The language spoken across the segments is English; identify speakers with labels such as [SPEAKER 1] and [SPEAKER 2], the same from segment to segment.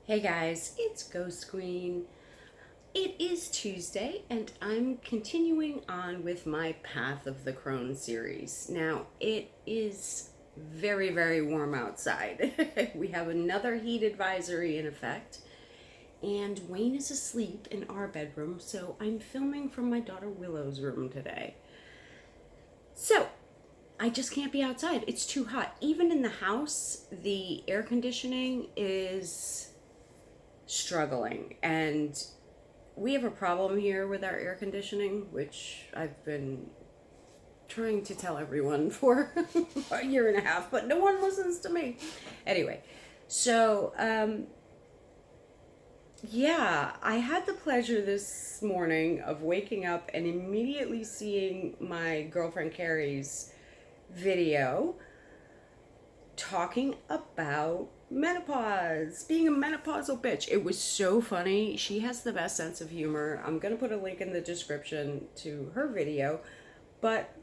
[SPEAKER 1] Hey guys, it's Ghost Queen. It is Tuesday, and I'm continuing on with my Path of the Crone series. Now, it is very, very warm outside. We have another heat advisory in effect, and Wayne is asleep in our bedroom, so I'm filming from my daughter Willow's room today. So, I just can't be outside. It's too hot. Even in the house, the air conditioning is struggling, and we have a problem here with our air conditioning, which I've been trying to tell everyone for a year and a half, but no one listens to me. Anyway, so yeah, I had the pleasure this morning of waking up and immediately seeing my girlfriend Carrie's video talking about menopause, being a menopausal bitch. It was so funny. She has the best sense of humor. I'm going to put a link in the description to her video. But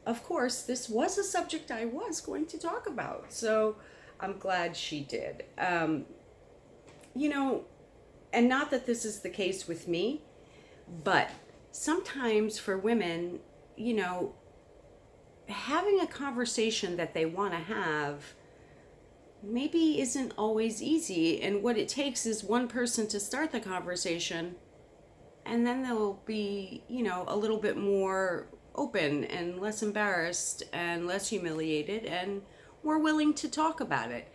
[SPEAKER 1] of course, this was a subject I was going to talk about. So I'm glad she did. You know, and not that this is the case with me, but sometimes for women, you know, having a conversation that they want to have maybe isn't always easy, and what it takes is one person to start the conversation, and then they'll be, you know, a little bit more open and less embarrassed and less humiliated and more willing to talk about it.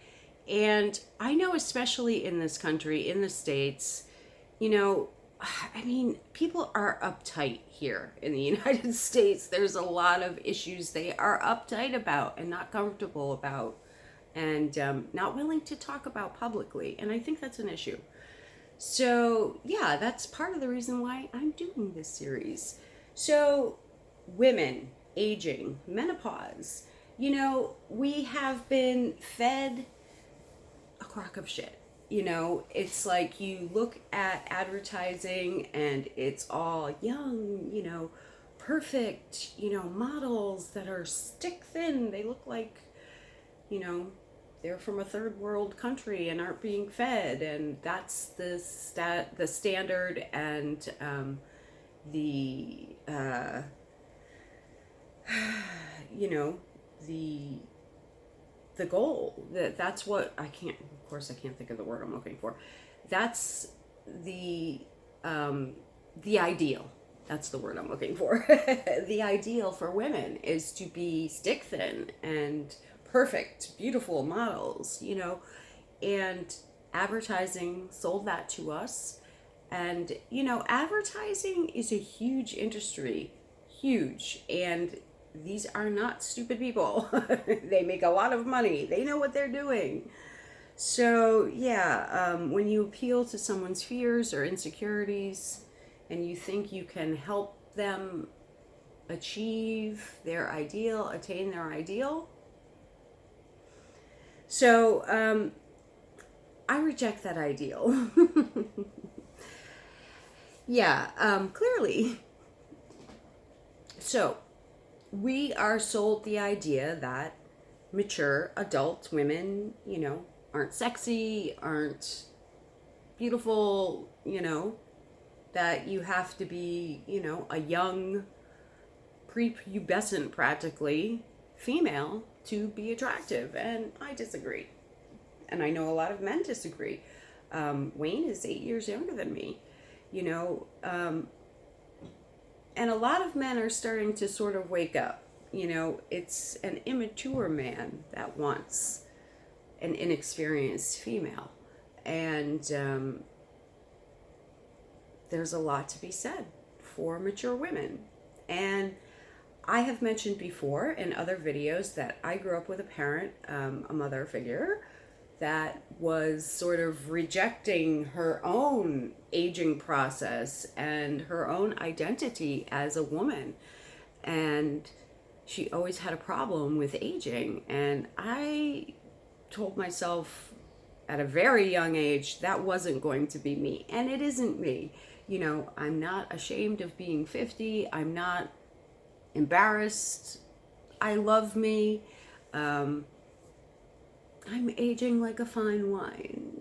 [SPEAKER 1] And I know, especially in this country, in the States, you know, I mean, people are uptight here in the United States. There's a lot of issues they are uptight about and not comfortable about, and not willing to talk about publicly. And I think that's an issue. So, yeah, that's part of the reason why I'm doing this series. So, women, aging, menopause, you know, we have been fed a crock of shit. You know, it's like you look at advertising and it's all young, you know, perfect, you know, models that are stick thin. They look like, you know, they're from a third world country and aren't being fed, and that's the standard, and the you know, the the goal. That's what I can't. Of course, I can't think of the word I'm looking for. That's the um, the ideal. That's the word I'm looking for. The ideal for women is to be stick thin and perfect, beautiful models, you know, and advertising sold that to us. And, you know, advertising is a huge industry, huge. And these are not stupid people. They make a lot of money, they know what they're doing. So, yeah, when you appeal to someone's fears or insecurities and you think you can help them achieve their ideal, attain their ideal, so I reject that ideal. Yeah, clearly. So, we are sold the idea that mature adult women, you know, aren't sexy, aren't beautiful, you know, that you have to be, you know, a young, prepubescent practically female to be attractive. And I disagree. And I know a lot of men disagree. Wayne is 8 years younger than me, you know, and a lot of men are starting to sort of wake up. You know, it's an immature man that wants an inexperienced female. And there's a lot to be said for mature women. And I have mentioned before in other videos that I grew up with a parent, a mother figure, that was sort of rejecting her own aging process and her own identity as a woman. And she always had a problem with aging. And I told myself at a very young age that wasn't going to be me. And it isn't me. You know, I'm not ashamed of being 50. I'm not embarrassed. I love me. I'm aging like a fine wine.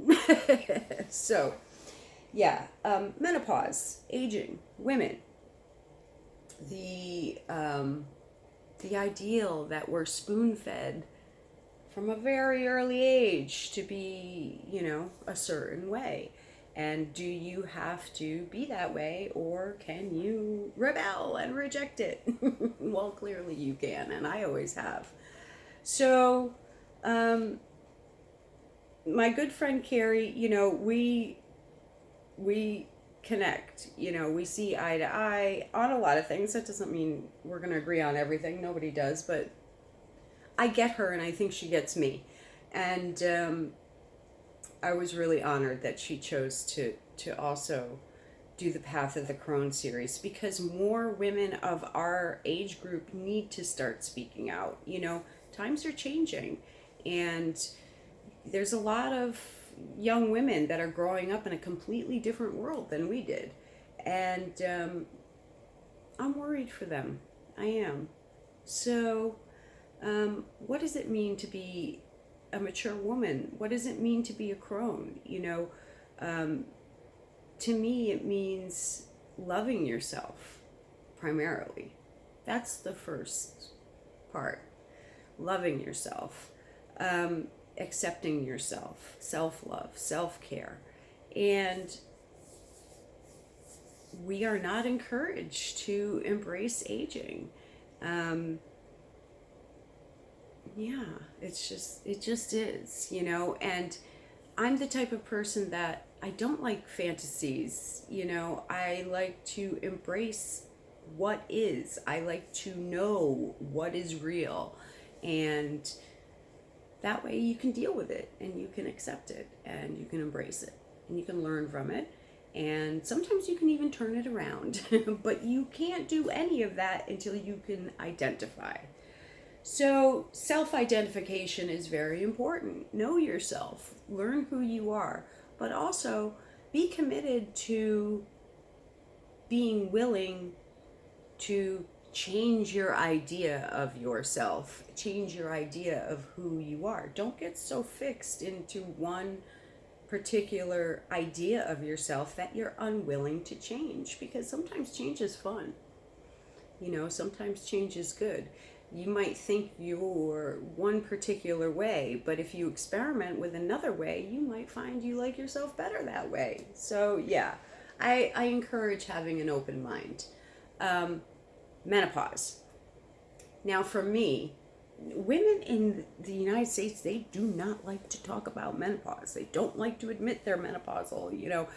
[SPEAKER 1] So, yeah, menopause, aging, women, the the ideal that we're spoon fed from a very early age to be, a certain way. And do you have to be that way, or can you rebel and reject it? Well, clearly you can, and I always have. So, um, my good friend Carrie, we connect. We see eye to eye on a lot of things. That doesn't mean we're going to agree on everything. Nobody does, but I get her, and I think she gets me. And I was really honored that she chose to also do the Path of the Crone series, because more women of our age group need to start speaking out. Times are changing, and there's a lot of young women that are growing up in a completely different world than we did. And I'm worried for them. I am. So, what does it mean to be a mature woman? What does it mean to be a crone? To me, it means loving yourself primarily. That's the first part. Loving yourself, accepting yourself, self love, self care. And we are not encouraged to embrace aging. Yeah, it just is, and I'm the type of person that I don't like fantasies. I like to embrace what is. I like to know what is real. And that way you can deal with it, and you can accept it, and you can embrace it, and you can learn from it. And sometimes you can even turn it around. But you can't do any of that until you can identify. So, self identification is very important. Know yourself, learn who you are, but also be committed to being willing to change your idea of yourself, change your idea of who you are. Don't get so fixed into one particular idea of yourself that you're unwilling to change, because sometimes change is fun. Sometimes change is good. You might think you're one particular way, but if you experiment with another way, you might find you like yourself better that way. So, yeah, I encourage having an open mind. Menopause. Now, for me, women in the United States, they do not like to talk about menopause. They don't like to admit they're menopausal,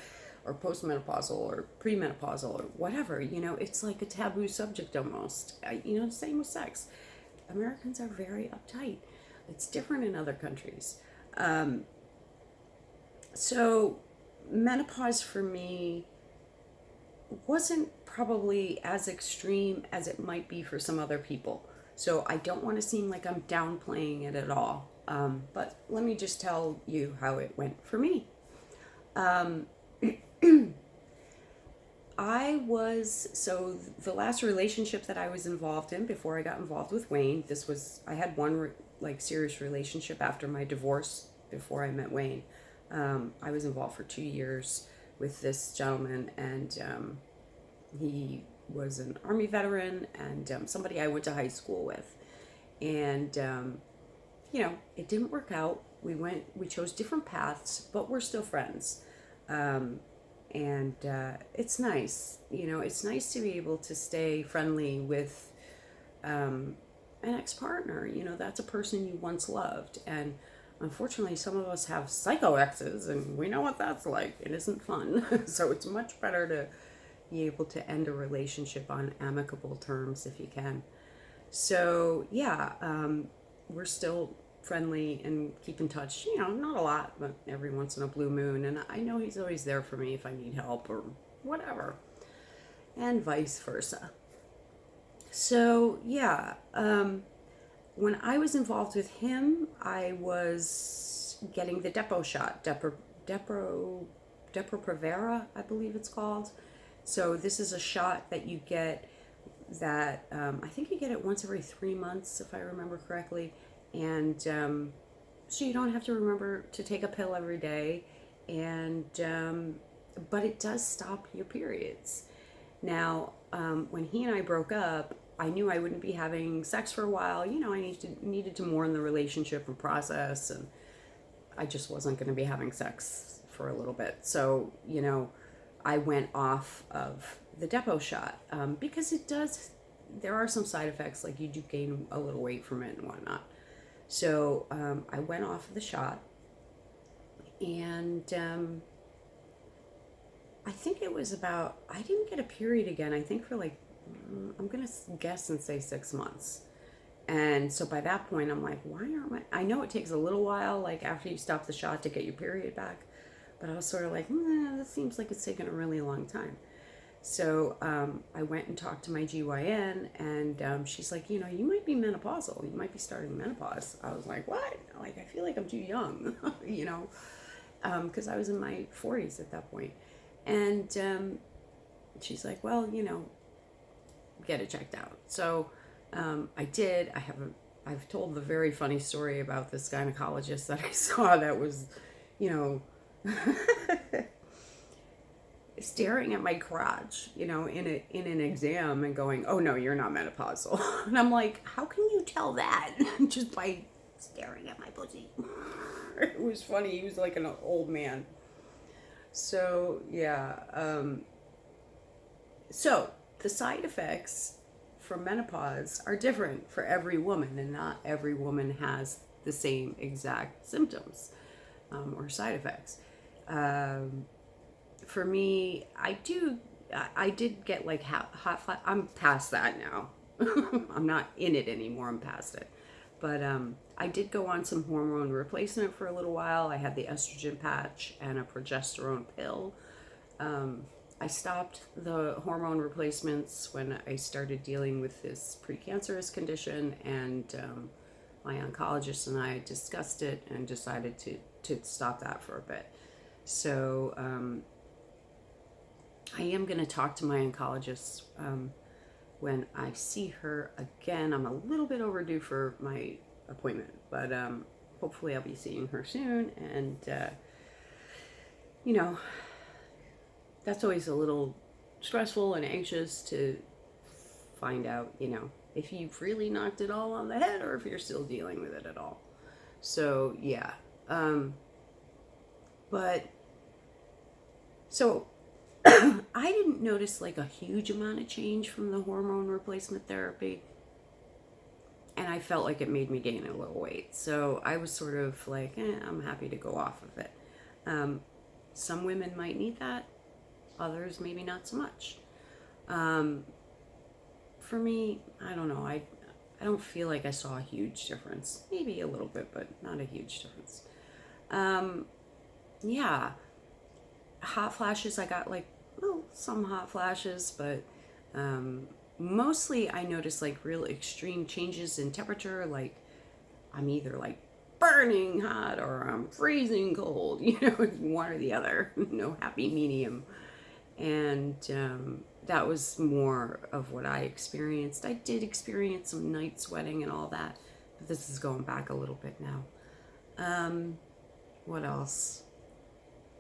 [SPEAKER 1] or postmenopausal or premenopausal or whatever. It's like a taboo subject almost. Same with sex. Americans are very uptight. It's different in other countries. So menopause for me wasn't probably as extreme as it might be for some other people. So I don't want to seem like I'm downplaying it at all. But let me just tell you how it went for me. The last relationship that I was involved in before I got involved with Wayne, I had one serious relationship after my divorce before I met Wayne. I was involved for 2 years with this gentleman, and he was an Army veteran and somebody I went to high school with. And, it didn't work out. We chose different paths, but we're still friends. And it's nice, it's nice to be able to stay friendly with an ex-partner. That's a person you once loved. And unfortunately, some of us have psycho exes, and we know what that's like. It isn't fun. So it's much better to be able to end a relationship on amicable terms if you can. So, yeah, we're still friendly and keep in touch, not a lot, but every once in a blue moon. And I know he's always there for me if I need help or whatever, and vice versa. So, yeah, when I was involved with him, I was getting the Depo shot, Depo-Provera, I believe it's called. So this is a shot that you get that I think you get it once every 3 months, if I remember correctly. And so you don't have to remember to take a pill every day. and but it does stop your periods. Now, when he and I broke up, I knew I wouldn't be having sex for a while. You know, I needed to mourn the relationship and process, and I just wasn't going to be having sex for a little bit. So, you know, I went off of the Depo shot because it does, there are some side effects, like you do gain a little weight from it and whatnot. So I went off of the shot, and I think it was about, I didn't get a period again, I think for like, I'm going to guess and say 6 months. And so by that point, I'm like, why aren't I know it takes a little while, like after you stop the shot, to get your period back. But I was sort of like, this seems like it's taken a really long time. So I went and talked to my GYN, and she's like, you know, you might be menopausal. You might be starting menopause. I was like, what? Like, I feel like I'm too young, you know, because I was in my 40s at that point. And she's like, well, you know, get it checked out. So I did. I've told the very funny story about this gynecologist that I saw that was, you know, staring at my crotch, you know, in an exam and going, oh no, you're not menopausal. And I'm like, how can you tell that? Just by staring at my pussy. It was funny. He was like an old man. So yeah. So the side effects for menopause are different for every woman, and not every woman has the same exact symptoms or side effects. For me, I did get like hot flash. I'm past that now. I'm not in it anymore. I'm past it. But I did go on some hormone replacement for a little while. I had the estrogen patch and a progesterone pill. I stopped the hormone replacements when I started dealing with this precancerous condition, and my oncologist and I discussed it and decided to stop that for a bit. So I am going to talk to my oncologist when I see her again. I'm a little bit overdue for my appointment, but hopefully I'll be seeing her soon. And, you know, that's always a little stressful and anxious to find out, you know, if you've really knocked it all on the head or if you're still dealing with it at all. So, yeah. But, so I didn't notice like a huge amount of change from the hormone replacement therapy. And I felt like it made me gain a little weight. So I was sort of like, I'm happy to go off of it. Some women might need that. Others maybe not so much. For me, I don't know. I don't feel like I saw a huge difference. Maybe a little bit, but not a huge difference. Yeah. Hot flashes, I got like, some hot flashes, but mostly I noticed like real extreme changes in temperature. Like I'm either like burning hot or I'm freezing cold, you know, it's one or the other. No happy medium. And that was more of what I experienced. I did experience some night sweating and all that, but this is going back a little bit now. What else?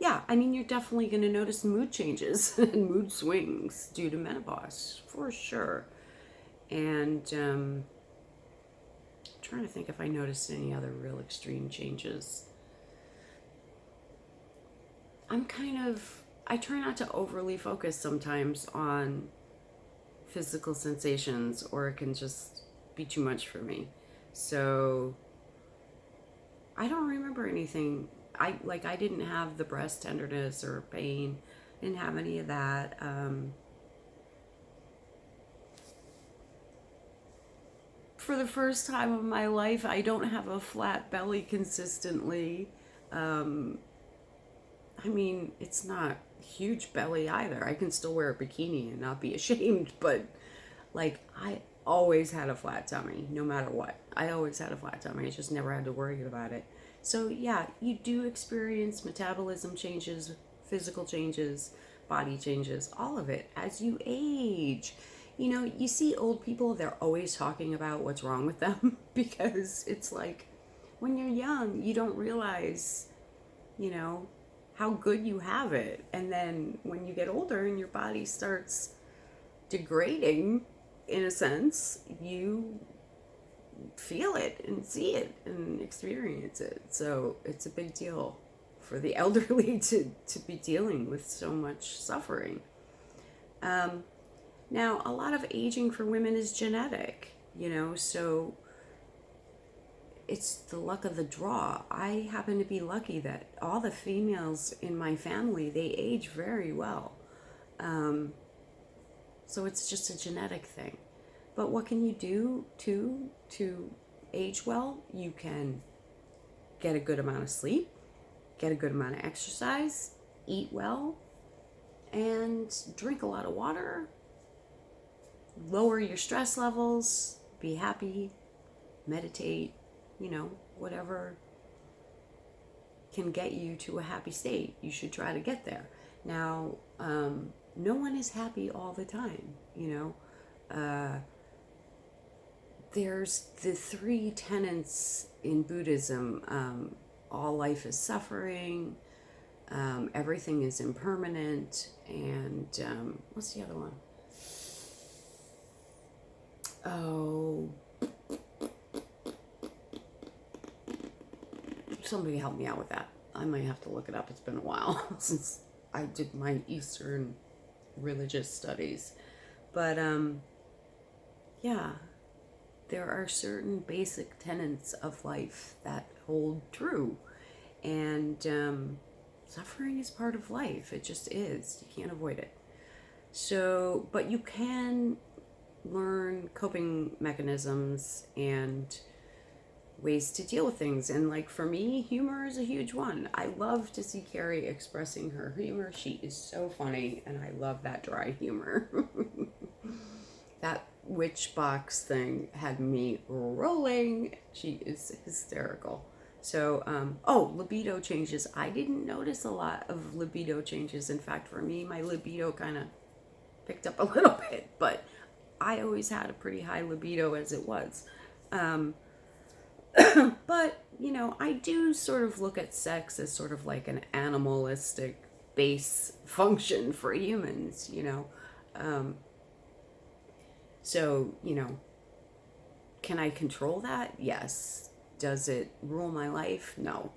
[SPEAKER 1] Yeah, I mean, you're definitely going to notice mood changes and mood swings due to menopause, for sure. And I'm trying to think if I noticed any other real extreme changes. I try not to overly focus sometimes on physical sensations, or it can just be too much for me. So I don't remember anything. I didn't have the breast tenderness or pain. Didn't have any of that. For the first time of my life, I don't have a flat belly consistently. I mean, it's not huge belly either. I can still wear a bikini and not be ashamed, but like I always had a flat tummy, no matter what. I always had a flat tummy. I just never had to worry about it. So yeah, you do experience metabolism changes, physical changes, body changes, all of it as you age. You know, you see old people, they're always talking about what's wrong with them because it's like when you're young, you don't realize, you know, how good you have it. And then when you get older and your body starts degrading, in a sense, you feel it and see it and experience it. So it's a big deal for the elderly to be dealing with so much suffering. Now, a lot of aging for women is genetic, so it's the luck of the draw. I happen to be lucky that all the females in my family, they age very well. So it's just a genetic thing. But what can you do to age well? You can get a good amount of sleep, get a good amount of exercise, eat well, and drink a lot of water, lower your stress levels, be happy, meditate, whatever can get you to a happy state. You should try to get there. Now, no one is happy all the time, there's the 3 tenets in Buddhism. All life is suffering, everything is impermanent, and what's the other one? Oh, somebody help me out with that. I might have to look it up. It's been a while since I did my Eastern religious studies. But yeah, there are certain basic tenets of life that hold true. And suffering is part of life. It just is. You can't avoid it. So, but you can learn coping mechanisms and ways to deal with things. And like for me, humor is a huge one. I love to see Carrie expressing her humor. She is so funny, and I love that dry humor. That witch box thing had me rolling. She is hysterical. So, libido changes. I didn't notice a lot of libido changes. In fact, for me, my libido kind of picked up a little bit, but I always had a pretty high libido as it was. But, I do sort of look at sex as sort of like an animalistic base function for humans, So, can I control that? Yes. Does it rule my life? No.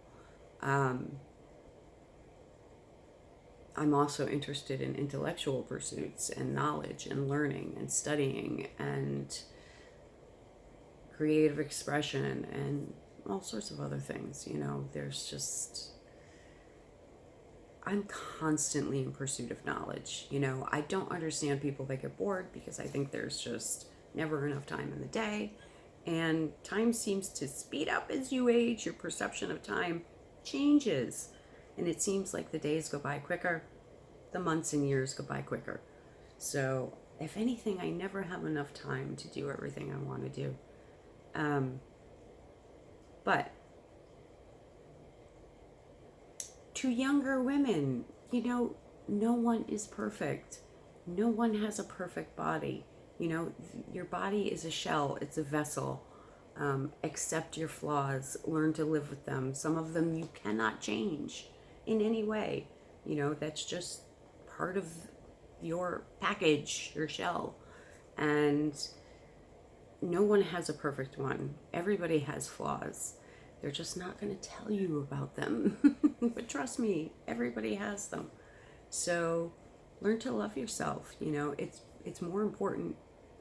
[SPEAKER 1] I'm also interested in intellectual pursuits and knowledge and learning and studying and creative expression and all sorts of other things. There's just, I'm constantly in pursuit of knowledge. I don't understand people that get bored, because I think there's just never enough time in the day. And time seems to speed up as you age. Your perception of time changes. And it seems like the days go by quicker, the months and years go by quicker. So, if anything, I never have enough time to do everything I want to do. But to younger women, no one is perfect. No one has a perfect body. Your body is a shell, it's a vessel. Accept your flaws, learn to live with them. Some of them you cannot change in any way. That's just part of your package, your shell. And no one has a perfect one. Everybody has flaws. They're just not going to tell you about them. But trust me, everybody has them. So learn to love yourself. It's more important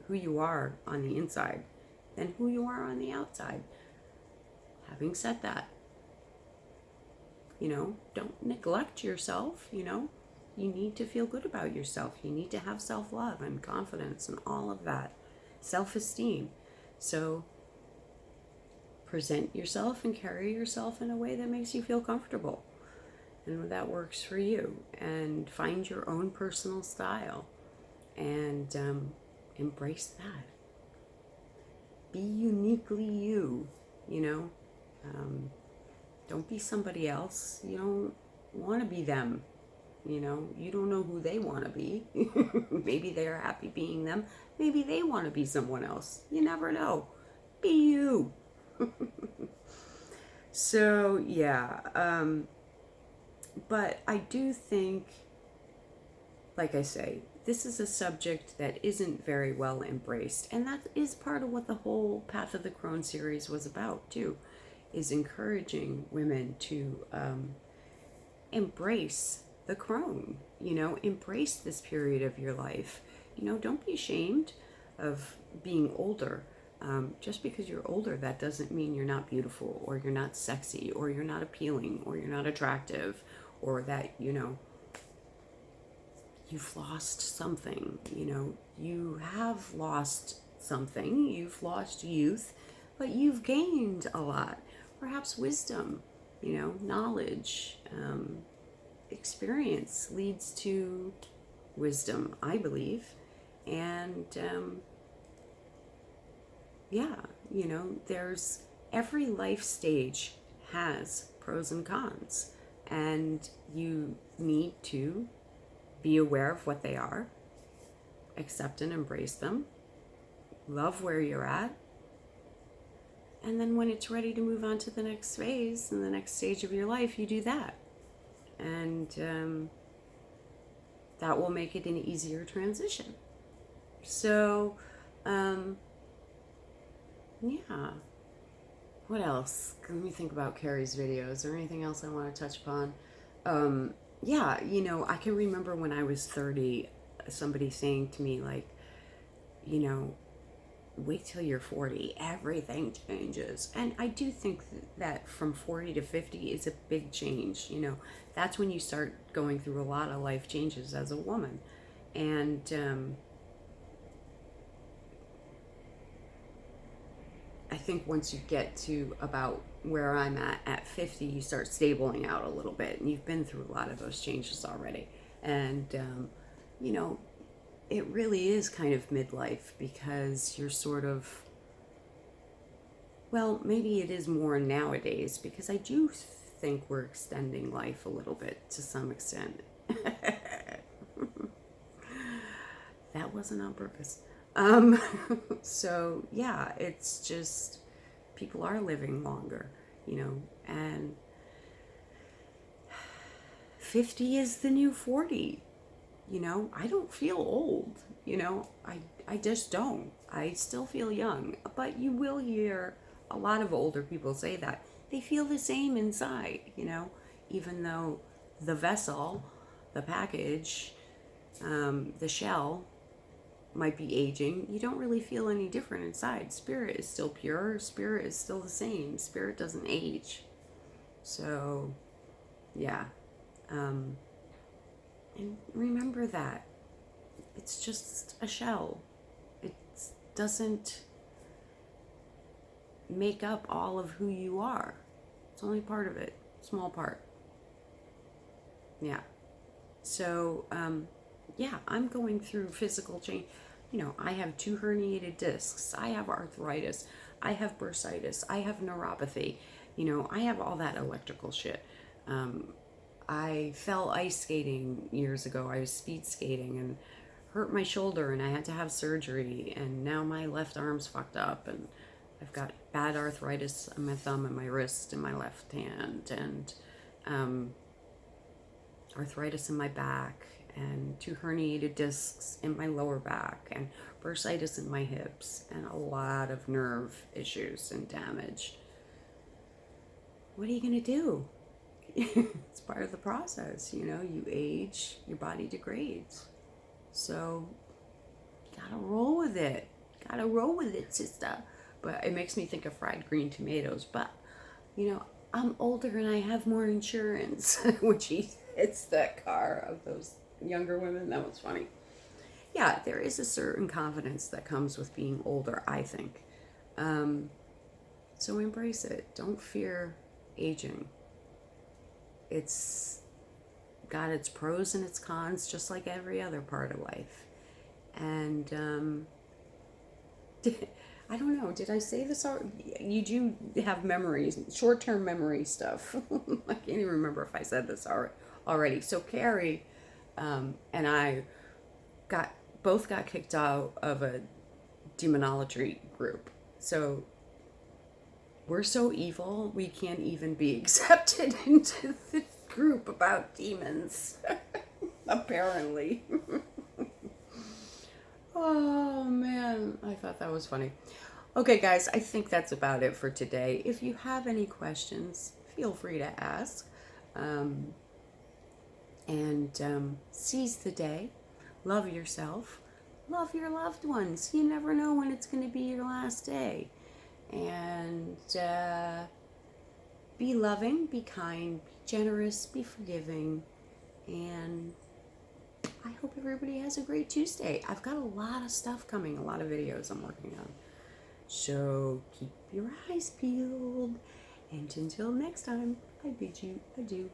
[SPEAKER 1] who you are on the inside than who you are on the outside. Having said that, don't neglect yourself. You need to feel good about yourself. You need to have self-love and confidence and all of that. Self-esteem. So present yourself and carry yourself in a way that makes you feel comfortable and that works for you, and find your own personal style and embrace that. Be uniquely you. Don't be somebody else. You don't want to be them. You don't know who they want to be. Maybe they're happy being them. Maybe they want to be someone else. You never know. Be you. So, yeah. But I do think, like I say, this is a subject that isn't very well embraced. And that is part of what the whole Path of the Crone series was about, too, is encouraging women to embrace the crone, embrace this period of your life. Don't be ashamed of being older. Just because you're older, that doesn't mean you're not beautiful, or you're not sexy, or you're not appealing, or you're not attractive, or that, you've lost something. You have lost something. You've lost youth, but you've gained a lot. Perhaps wisdom, knowledge, experience leads to wisdom, I believe. And there's every life stage has pros and cons, and you need to be aware of what they are, accept and embrace them, love where you're at, and then when it's ready to move on to the next phase and the next stage of your life, you do that. And that will make it an easier transition. So, yeah. What else? Let me think about Carrie's videos. Is there anything else I want to touch upon? I can remember when I was 30, somebody saying to me, like, wait till you're 40, everything changes. And I do think that from 40 to 50 is a big change. That's when you start going through a lot of life changes as a woman. And I think once you get to about where I'm at 50, you start stabling out a little bit, and you've been through a lot of those changes already. And, it really is kind of midlife, because you're sort of, well, maybe it is more nowadays, because I do think we're extending life a little bit to some extent. That wasn't on purpose. So yeah, it's just, people are living longer, and 50 is the new 40. I don't feel old, I just don't. I still feel young, but you will hear a lot of older people say that. They feel the same inside, even though the vessel, the package, the shell might be aging, you don't really feel any different inside. Spirit is still pure, spirit is still the same, spirit doesn't age. So, yeah. And remember that it's just a shell. It doesn't make up all of who you are. It's only part of it, small part. Yeah. So, I'm going through physical change. I have 2 herniated discs. I have arthritis. I have bursitis. I have neuropathy. I have all that electrical shit. I fell ice skating years ago. I was speed skating and hurt my shoulder, and I had to have surgery, and now my left arm's fucked up, and I've got bad arthritis on my thumb and my wrist and my left hand, and arthritis in my back, and 2 herniated discs in my lower back, and bursitis in my hips, and a lot of nerve issues and damage. What are you going to do? It's part of the process, you age, your body degrades. So, gotta roll with it. Gotta roll with it, sister. But it makes me think of fried green tomatoes. But, I'm older and I have more insurance. When she hits that car of those younger women, that was funny. Yeah, there is a certain confidence that comes with being older, I think. So embrace it. Don't fear aging. It's got its pros and its cons, just like every other part of life. And I don't know, did I say this already? You do have memories, short-term memory stuff. I can't even remember if I said this already. So Carrie and I both got kicked out of a demonology group. So we're so evil, we can't even be accepted into the group about demons. Apparently. Oh man, I thought that was funny. Okay, guys, I think that's about it for today. If you have any questions, feel free to ask. And seize the day. Love yourself. Love your loved ones. You never know when it's going to be your last day. And be loving, be kind, be generous, be forgiving. And I hope everybody has a great Tuesday. I've got a lot of stuff coming, a lot of videos I'm working on. So keep your eyes peeled. And until next time, I bid you adieu.